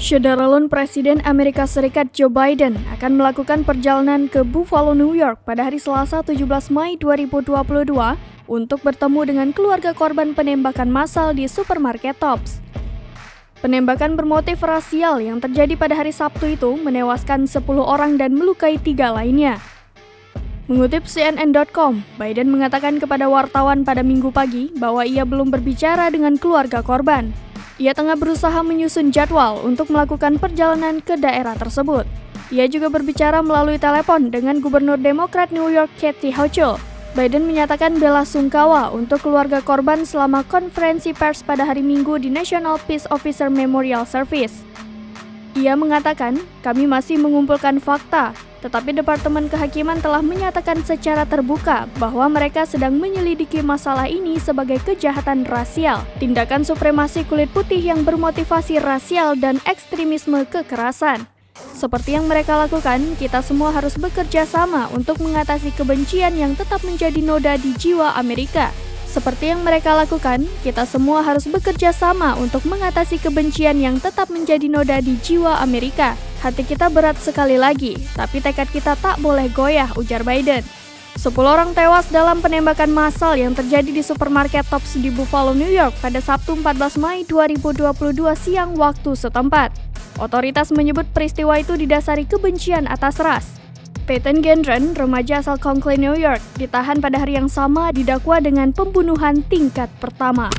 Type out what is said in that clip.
Saudara Presiden Amerika Serikat Joe Biden akan melakukan perjalanan ke Buffalo, New York pada hari Selasa 17 Mei 2022 untuk bertemu dengan keluarga korban penembakan massal di supermarket Tops. Penembakan bermotif rasial yang terjadi pada hari Sabtu itu menewaskan 10 orang dan melukai 3 lainnya. Mengutip CNN.com, Biden mengatakan kepada wartawan pada Minggu pagi bahwa ia belum berbicara dengan keluarga korban. Ia tengah berusaha menyusun jadwal untuk melakukan perjalanan ke daerah tersebut. Ia juga berbicara melalui telepon dengan Gubernur Demokrat New York Kathy Hochul. Biden menyatakan bela sungkawa untuk keluarga korban selama konferensi pers pada hari Minggu di National Peace Officer Memorial Service. Ia mengatakan, kami masih mengumpulkan fakta, tetapi Departemen Kehakiman telah menyatakan secara terbuka bahwa mereka sedang menyelidiki masalah ini sebagai kejahatan rasial, tindakan supremasi kulit putih yang bermotivasi rasial dan ekstremisme kekerasan. Seperti yang mereka lakukan, kita semua harus bekerja sama untuk mengatasi kebencian yang tetap menjadi noda di jiwa Amerika. Seperti yang mereka lakukan, kita semua harus bekerja sama untuk mengatasi kebencian yang tetap menjadi noda di jiwa Amerika. Hati kita berat sekali lagi, tapi tekad kita tak boleh goyah, ujar Biden. 10 orang tewas dalam penembakan massal yang terjadi di supermarket Tops di Buffalo, New York pada Sabtu 14 Mei 2022 siang waktu setempat. Otoritas menyebut peristiwa itu didasari kebencian atas ras. Peyton Gendron, remaja asal Conklin, New York, ditahan pada hari yang sama didakwa dengan pembunuhan tingkat pertama.